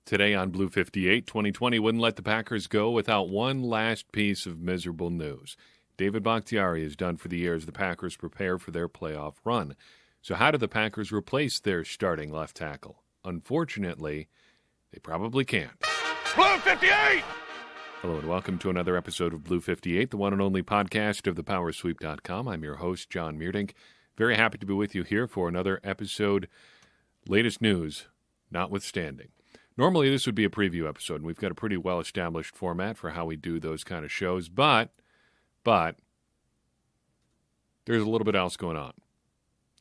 Today on Blue 58, 2020 wouldn't let the Packers go without one last piece of miserable news. David Bakhtiari is done for the year as the Packers prepare for their playoff run. So how do the Packers replace their starting left tackle? Unfortunately, they probably can't. Blue 58! Hello and welcome to another episode of Blue 58, the one and only podcast of thepowersweep.com. I'm your host, John Meerdink. Very happy to be with you here for another episode. Latest news notwithstanding. Normally, this would be a preview episode, and we've got a pretty well-established format for how we do those kind of shows, but there's a little bit else going on.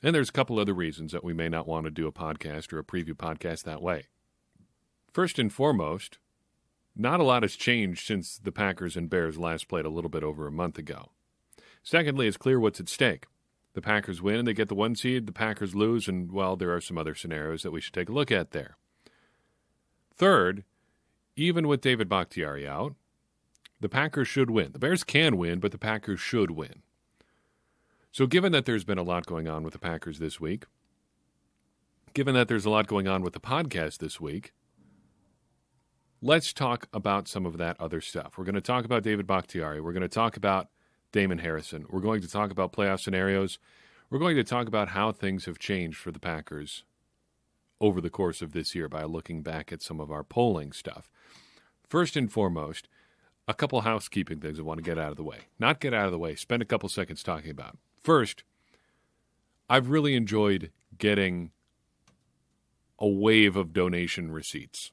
And there's a couple other reasons that we may not want to do a podcast or a preview podcast that way. First and foremost, not a lot has changed since the Packers and Bears last played a little bit over a month ago. Secondly, it's clear what's at stake. The Packers win and they get the 1 seed, the Packers lose, and, well, there are some other scenarios that we should take a look at there. Third, even with David Bakhtiari out, the Packers should win. The Bears can win, but the Packers should win. So given that there's been a lot going on with the Packers this week, given that there's a lot going on with the podcast this week, let's talk about some of that other stuff. We're going to talk about David Bakhtiari. We're going to talk about Damon Harrison. We're going to talk about playoff scenarios. We're going to talk about how things have changed for the Packers over the course of this year by looking back at some of our polling stuff. First and foremost, a couple housekeeping things I want to get out of the way. Not get out of the way, spend a couple seconds talking about. First, I've really enjoyed getting a wave of donation receipts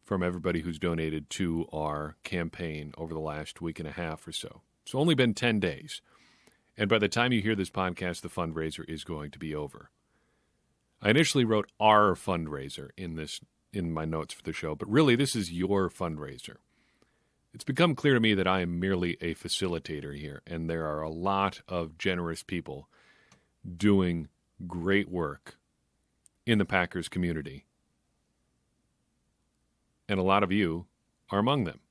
from everybody who's donated to our campaign over the last week and a half or so. It's only been 10 days. And by the time you hear this podcast, the fundraiser is going to be over. I initially wrote our fundraiser in my notes for the show, but really this is your fundraiser. It's become clear to me that I am merely a facilitator here, and there are a lot of generous people doing great work in the Packers community. And a lot of you are among them.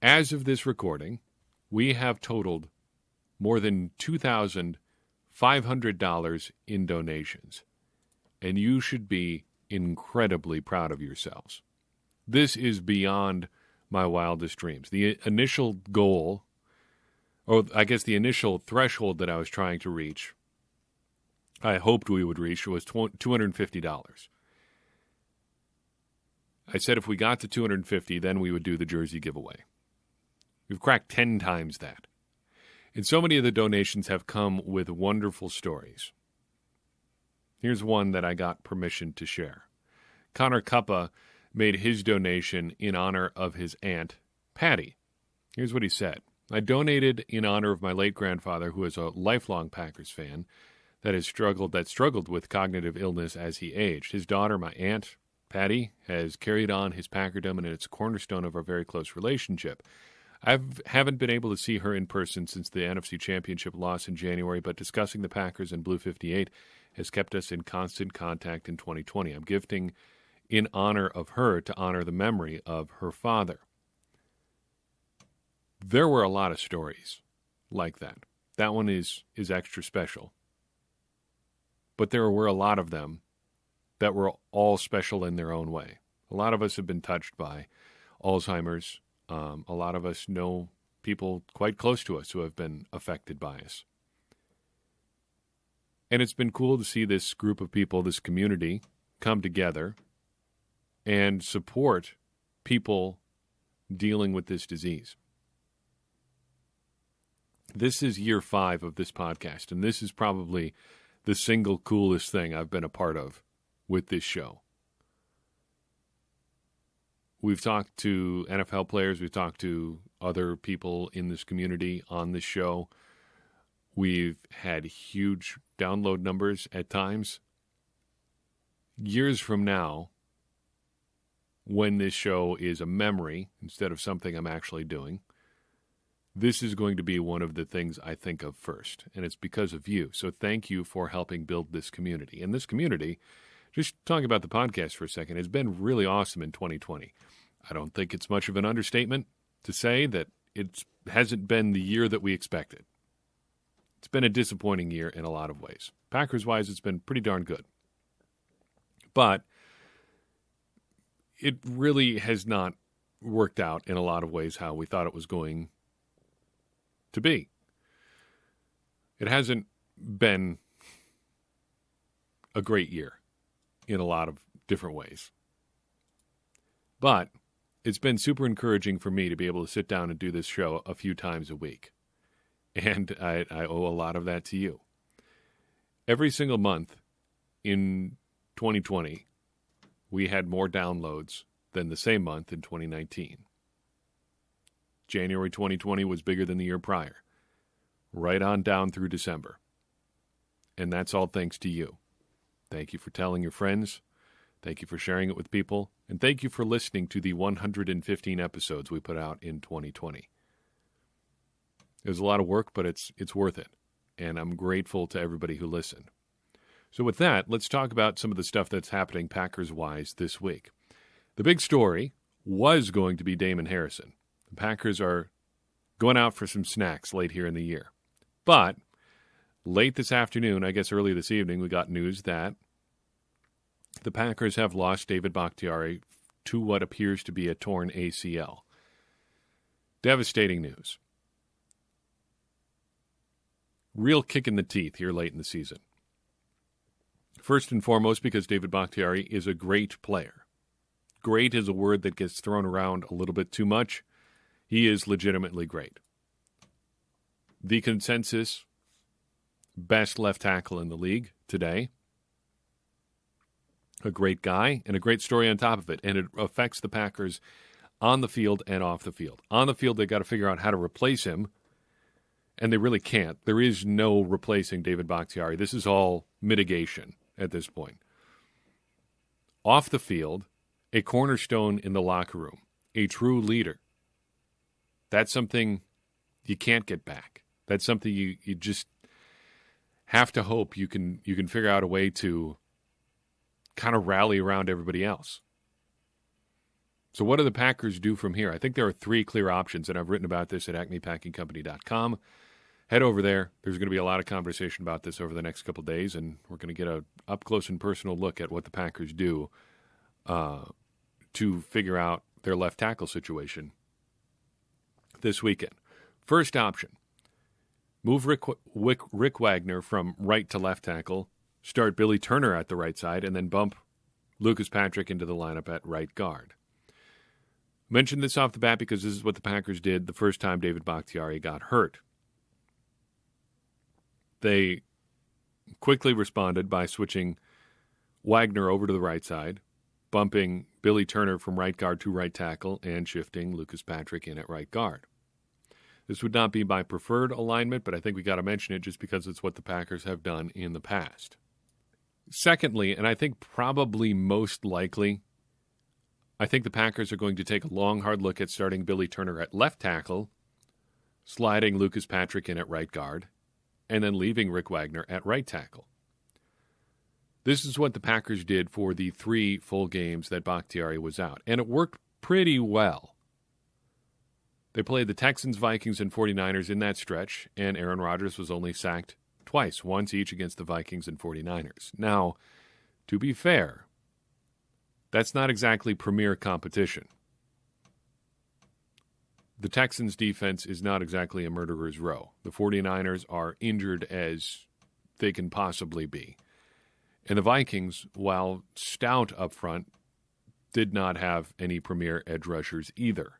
As of this recording, we have totaled more than $2,500 in donations. And you should be incredibly proud of yourselves. This is beyond my wildest dreams. The initial goal, or I guess the initial threshold that I was trying to reach, I hoped we would reach, was $250. I said if we got to $250, then we would do the jersey giveaway. We've cracked 10 times that. And so many of the donations have come with wonderful stories. Here's one that I got permission to share. Connor Cuppa made his donation in honor of his aunt, Patty. Here's what he said. I donated in honor of my late grandfather, who is a lifelong Packers fan, that struggled with cognitive illness as he aged. His daughter, my aunt, Patty, has carried on his Packerdom, and it's a cornerstone of our very close relationship. I haven't been able to see her in person since the NFC Championship loss in January, but discussing the Packers and Blue 58 has kept us in constant contact in 2020. I'm gifting in honor of her to honor the memory of her father. There were a lot of stories like that. That one is extra special. But there were a lot of them that were all special in their own way. A lot of us have been touched by Alzheimer's. A lot of us know people quite close to us who have been affected by us. And it's been cool to see this group of people, this community, come together and support people dealing with this disease. This is year 5 of this podcast, and this is probably the single coolest thing I've been a part of with this show. We've talked to NFL players. We've talked to other people in this community on this show. We've had huge download numbers at times. Years from now, when this show is a memory instead of something I'm actually doing, this is going to be one of the things I think of first, and it's because of you. So thank you for helping build this community. And this community, just talking about the podcast for a second, has been really awesome in 2020. I don't think it's much of an understatement to say that it hasn't been the year that we expected. It's been a disappointing year in a lot of ways. Packers-wise, it's been pretty darn good. But it really has not worked out in a lot of ways how we thought it was going to be. It hasn't been a great year in a lot of different ways. But it's been super encouraging for me to be able to sit down and do this show a few times a week. And I owe a lot of that to you. Every single month in 2020, we had more downloads than the same month in 2019. January 2020 was bigger than the year prior, right on down through December. And that's all thanks to you. Thank you for telling your friends. Thank you for sharing it with people. And thank you for listening to the 115 episodes we put out in 2020. It was a lot of work, but it's worth it. And I'm grateful to everybody who listened. So with that, let's talk about some of the stuff that's happening Packers-wise this week. The big story was going to be Damon Harrison. The Packers are going out for some snacks late here in the year. But late this afternoon, I guess early this evening, we got news that the Packers have lost David Bakhtiari to what appears to be a torn ACL. Devastating news. Real kick in the teeth here late in the season. First and foremost, because David Bakhtiari is a great player. Great is a word that gets thrown around a little bit too much. He is legitimately great. The consensus best left tackle in the league today. A great guy and a great story on top of it. And it affects the Packers on the field and off the field. On the field, they got to figure out how to replace him. And they really can't. There is no replacing David Bakhtiari. This is all mitigation at this point. Off the field, a cornerstone in the locker room, a true leader. That's something you can't get back. That's something you just have to hope you can figure out a way to kind of rally around everybody else. So what do the Packers do from here? I think there are three clear options, and I've written about this at acmepackingcompany.com. Head over there. There's going to be a lot of conversation about this over the next couple of days, and we're going to get a up-close and personal look at what the Packers do to figure out their left tackle situation this weekend. First option, move Rick Wagner from right to left tackle, start Billy Turner at the right side, and then bump Lucas Patrick into the lineup at right guard. Mentioned this off the bat because this is what the Packers did the first time David Bakhtiari got hurt. They quickly responded by switching Wagner over to the right side, bumping Billy Turner from right guard to right tackle, and shifting Lucas Patrick in at right guard. This would not be my preferred alignment, but I think we got to mention it just because it's what the Packers have done in the past. Secondly, and I think probably most likely, I think the Packers are going to take a long, hard look at starting Billy Turner at left tackle, sliding Lucas Patrick in at right guard, and then leaving Rick Wagner at right tackle. This is what the Packers did for the 3 full games that Bakhtiari was out, and it worked pretty well. They played the Texans, Vikings, and 49ers in that stretch, and Aaron Rodgers was only sacked twice, once each against the Vikings and 49ers. Now, to be fair, that's not exactly premier competition. The Texans' defense is not exactly a murderer's row. The 49ers are injured as they can possibly be. And the Vikings, while stout up front, did not have any premier edge rushers either.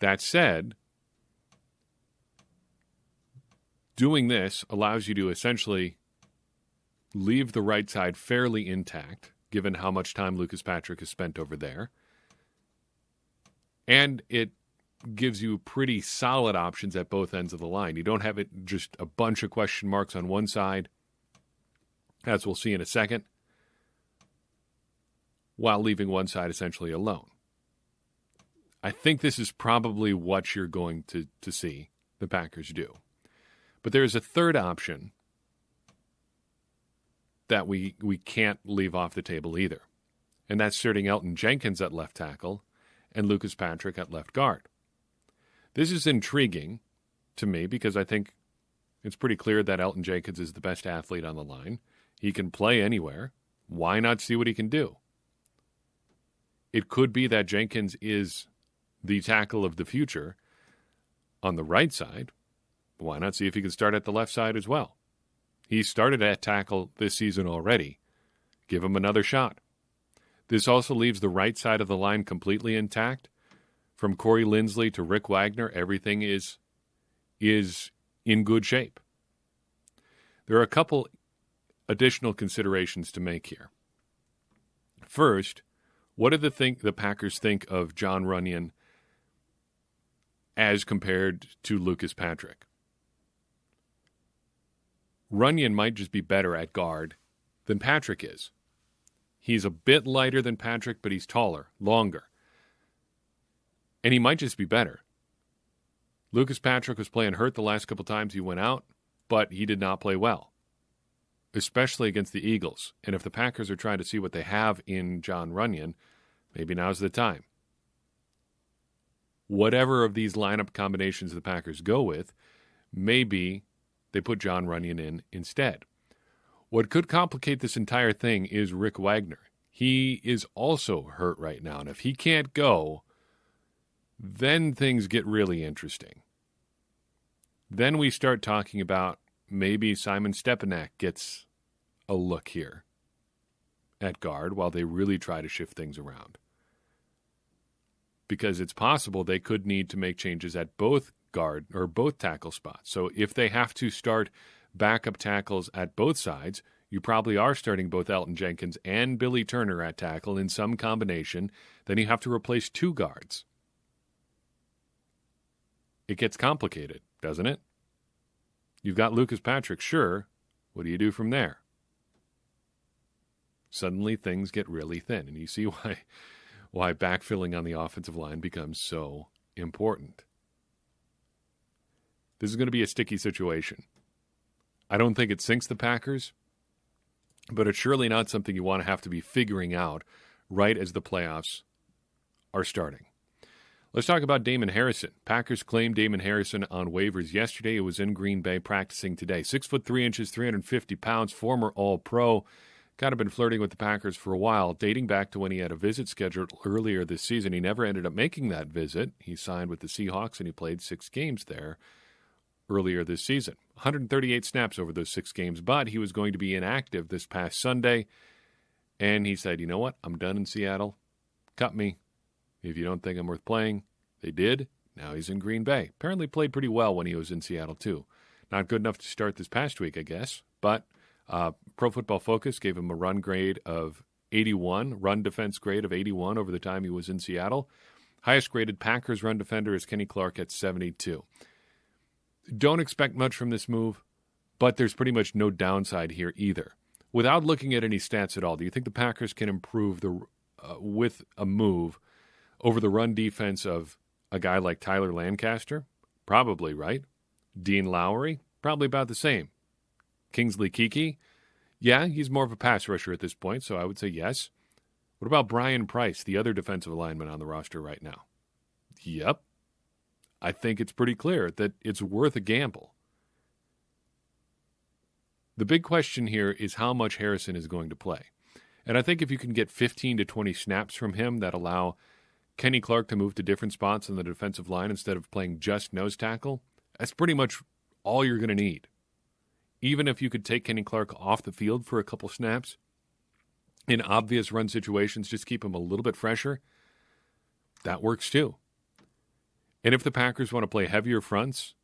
That said, doing this allows you to essentially leave the right side fairly intact, given how much time Lucas Patrick has spent over there. And it gives you pretty solid options at both ends of the line. You don't have it just a bunch of question marks on one side, as we'll see in a second, while leaving one side essentially alone. I think this is probably what you're going to see the Packers do. But there's a third option that we can't leave off the table either, and that's starting Elton Jenkins at left tackle and Lucas Patrick at left guard. This is intriguing to me because I think it's pretty clear that Elton Jenkins is the best athlete on the line. He can play anywhere. Why not see what he can do? it could be that Jenkins is the tackle of the future on the right side. Why not see if he can start at the left side as well? He started at tackle this season already. Give him another shot. This also leaves the right side of the line completely intact. From Corey Linsley to Rick Wagner, everything is in good shape. There are a couple additional considerations to make here. First, what do the Packers think of John Runyan as compared to Lucas Patrick? Runyan might just be better at guard than Patrick is. He's a bit lighter than Patrick, but he's taller, longer. And he might just be better. Lucas Patrick was playing hurt the last couple times he went out, but he did not play well, especially against the Eagles. And if the Packers are trying to see what they have in John Runyan, maybe now's the time. Whatever of these lineup combinations the Packers go with, maybe they put John Runyan in instead. What could complicate this entire thing is Rick Wagner. He is also hurt right now, and if he can't go, then things get really interesting. Then we start talking about maybe Simon Stepanek gets a look here at guard while they really try to shift things around. Because it's possible they could need to make changes at both guard or both tackle spots. So if they have to start backup tackles at both sides, you probably are starting both Elton Jenkins and Billy Turner at tackle in some combination. Then you have to replace two guards. It gets complicated, doesn't it? You've got Lucas Patrick, sure. What do you do from there? Suddenly things get really thin, and you see why backfilling on the offensive line becomes so important. This is going to be a sticky situation. I don't think it sinks the Packers, but it's surely not something you want to have to be figuring out right as the playoffs are starting. Let's talk about Damon Harrison. Packers claimed Damon Harrison on waivers yesterday. It was in Green Bay practicing today. 6'3", 350 pounds, former All-Pro. Kind of been flirting with the Packers for a while, dating back to when he had a visit scheduled earlier this season. He never ended up making that visit. He signed with the Seahawks, and he played 6 games there earlier this season. 138 snaps over those 6 games, but he was going to be inactive this past Sunday. And he said, you know what? I'm done in Seattle. Cut me. If you don't think I'm worth playing. They did. Now he's in Green Bay. Apparently played pretty well when he was in Seattle, too. Not good enough to start this past week, I guess. But Pro Football Focus gave him a run grade of 81, run defense grade of 81 over the time he was in Seattle. Highest graded Packers run defender is Kenny Clark at 72. Don't expect much from this move, but there's pretty much no downside here either. Without looking at any stats at all, do you think the Packers can improve with a move over the run defense of a guy like Tyler Lancaster? Probably, right? Dean Lowry? Probably about the same. Kingsley Keke? Yeah, he's more of a pass rusher at this point, so I would say yes. What about Brian Price, the other defensive lineman on the roster right now? Yep. I think it's pretty clear that it's worth a gamble. The big question here is how much Harrison is going to play. And I think if you can get 15 to 20 snaps from him that allow Kenny Clark to move to different spots on the defensive line instead of playing just nose tackle, that's pretty much all you're going to need. Even if you could take Kenny Clark off the field for a couple snaps, in obvious run situations, just keep him a little bit fresher, that works too. And if the Packers want to play heavier fronts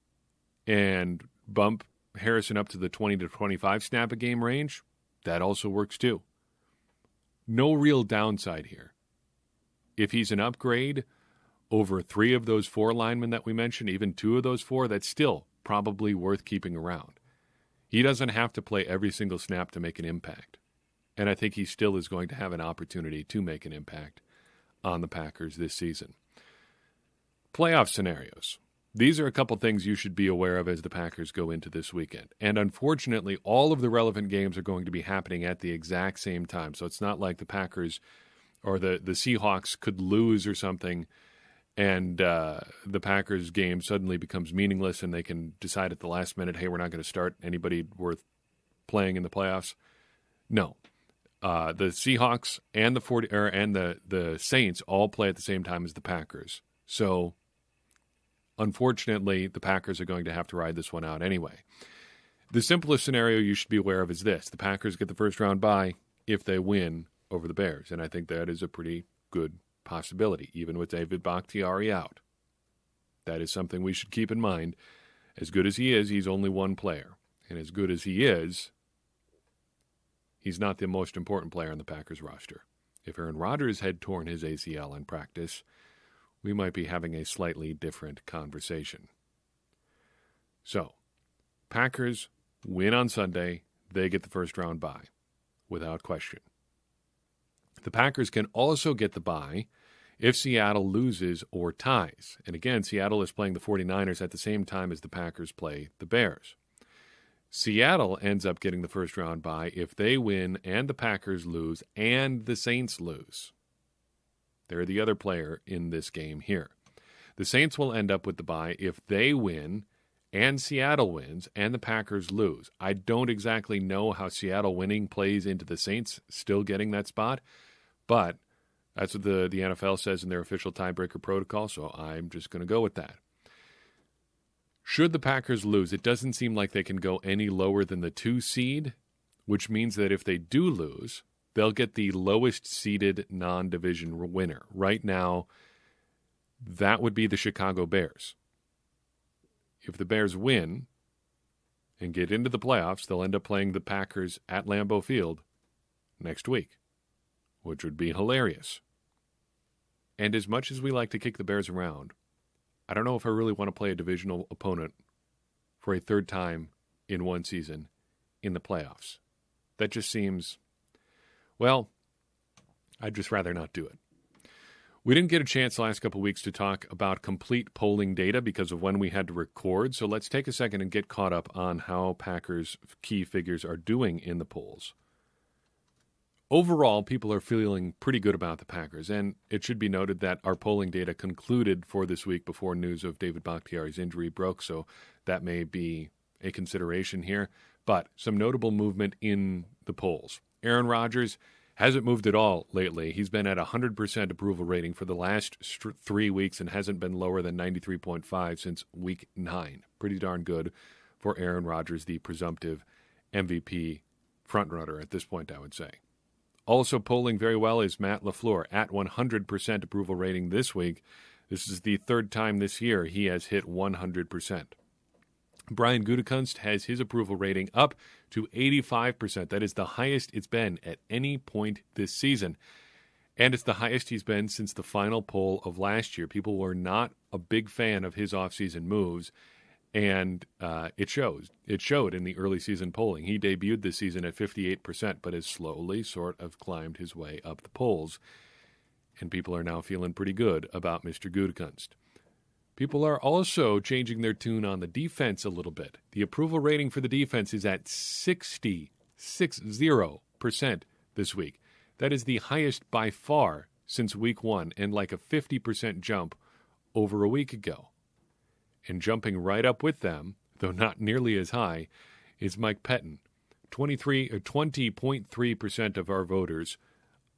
and bump Harrison up to the 20 to 25 snap a game range, that also works too. No real downside here. If he's an upgrade over 3 of those 4 linemen that we mentioned, even 2 of those 4, that's still probably worth keeping around. He doesn't have to play every single snap to make an impact. And I think he still is going to have an opportunity to make an impact on the Packers this season. Playoff scenarios. These are a couple things you should be aware of as the Packers go into this weekend. And unfortunately, all of the relevant games are going to be happening at the exact same time. So it's not like the Packers or the Seahawks could lose or something and the Packers game suddenly becomes meaningless and they can decide at the last minute, hey, we're not going to start anybody worth playing in the playoffs. No. The Seahawks and the Saints all play at the same time as the Packers. So, unfortunately, the Packers are going to have to ride this one out anyway. The simplest scenario you should be aware of is this. The Packers get the first round bye if they win over the Bears, and I think that is a pretty good possibility, even with David Bakhtiari out. That is something we should keep in mind. As good as he is, he's only one player. And as good as he is, he's not the most important player on the Packers roster. If Aaron Rodgers had torn his ACL in practice, we might be having a slightly different conversation. So, Packers win on Sunday. They get the first round bye, without question. The Packers can also get the bye if Seattle loses or ties. And again, Seattle is playing the 49ers at the same time as the Packers play the Bears. Seattle ends up getting the first round bye if they win and the Packers lose and the Saints lose. They're the other player in this game here. The Saints will end up with the bye if they win and Seattle wins and the Packers lose. I don't exactly know how Seattle winning plays into the Saints still getting that spot, but that's what the NFL says in their official tiebreaker protocol, so I'm just going to go with that. Should the Packers lose, it doesn't seem like they can go any lower than the 2 seed, which means that if they do lose, they'll get the lowest seeded non-division winner. Right now, that would be the Chicago Bears. If the Bears win and get into the playoffs, they'll end up playing the Packers at Lambeau Field next week, which would be hilarious. And as much as we like to kick the Bears around, I don't know if I really want to play a divisional opponent for a third time in one season in the playoffs. That just seems, well, I'd just rather not do it. We didn't get a chance the last couple of weeks to talk about complete polling data because of when we had to record, so let's take a second and get caught up on how Packers' key figures are doing in the polls. Overall, people are feeling pretty good about the Packers, and it should be noted that our polling data concluded for this week before news of David Bakhtiari's injury broke, so that may be a consideration here. But some notable movement in the polls. Aaron Rodgers hasn't moved at all lately. He's been at 100% approval rating for the last 3 weeks and hasn't been lower than 93.5 since week 9. Pretty darn good for Aaron Rodgers, the presumptive MVP frontrunner at this point, I would say. Also polling very well is Matt LaFleur at 100% approval rating this week. This is the third time this year he has hit 100%. Brian Gutekunst has his approval rating up to 85%. That is the highest it's been at any point this season. And it's the highest he's been since the final poll of last year. People were not a big fan of his offseason moves, and it shows. It showed in the early season polling. He debuted this season at 58%, but has slowly sort of climbed his way up the polls. And people are now feeling pretty good about Mr. Gutekunst. People are also changing their tune on the defense a little bit. The approval rating for the defense is at 60% this week. That is the highest by far since week 1 and like a 50% jump over a week ago. And jumping right up with them, though not nearly as high, is Mike Pettin. 20.3% of our voters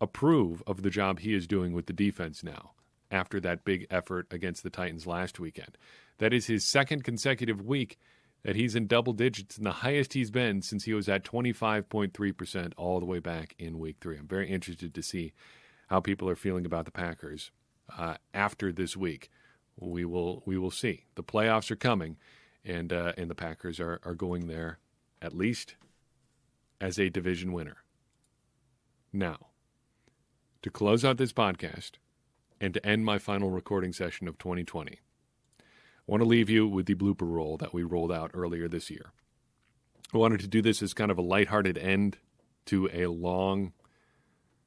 approve of the job he is doing with the defense now, after that big effort against the Titans last weekend. That is his second consecutive week that he's in double digits and the highest he's been since he was at 25.3% all the way back in week 3. I'm very interested to see how people are feeling about the Packers after this week. We will see. The playoffs are coming, and the Packers are going there at least as a division winner. Now, to close out this podcast and to end my final recording session of 2020, I want to leave you with the blooper roll that we rolled out earlier this year. I wanted to do this as kind of a lighthearted end to a long,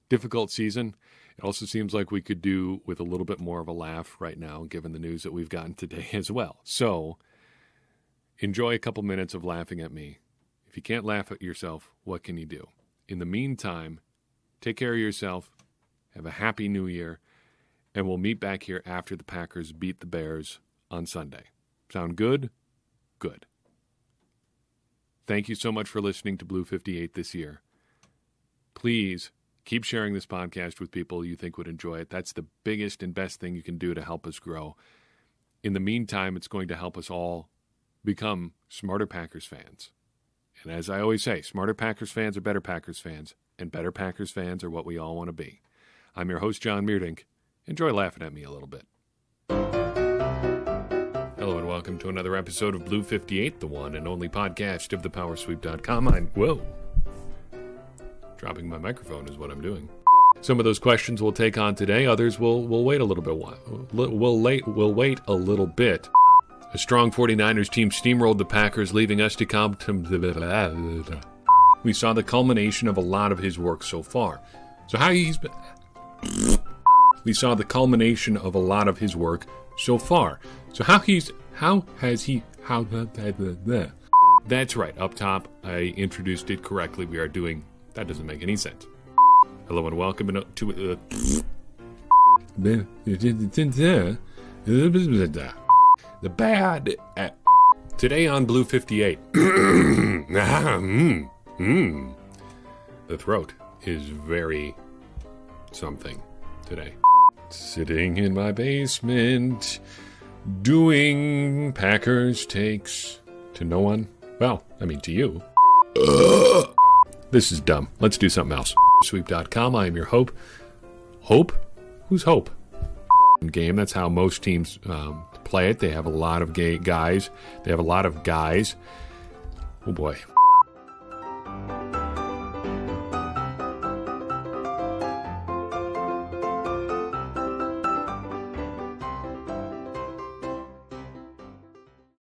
difficult season. It also seems like we could do with a little bit more of a laugh right now, given the news that we've gotten today as well. So, enjoy a couple minutes of laughing at me. If you can't laugh at yourself, what can you do? In the meantime, take care of yourself, have a happy new year, and we'll meet back here after the Packers beat the Bears on Sunday. Sound good? Good. Thank you so much for listening to Blue 58 this year. please keep sharing this podcast with people you think would enjoy it. That's the biggest and best thing you can do to help us grow. In the meantime, it's going to help us all become smarter Packers fans. And as I always say, smarter Packers fans are better Packers fans, and better Packers fans are what we all want to be. I'm your host, John Meerdink. Enjoy laughing at me a little bit. Hello and welcome to another episode of Blue 58, the one and only podcast of thepowersweep.com. Dropping my microphone is what I'm doing. Some of those questions we'll take on today. Others will wait a little bit. We'll wait a little bit. A strong 49ers team steamrolled the Packers, leaving us to we saw the culmination of a lot of his work so far. So we saw the culmination of a lot of his work so far. So that's right. Up top, I introduced it correctly. We are doing. That doesn't make any sense. Hello and welcome to the bad. Today on Blue 58. The throat is very something today. Sitting in my basement, doing Packers takes to no one. Well, I mean to you. This is dumb. Let's do something else. Sweep.com. I am your Hope. Hope? Who's Hope? Game. That's how most teams play it. They have a lot of guys. They have a lot of guys. Oh boy.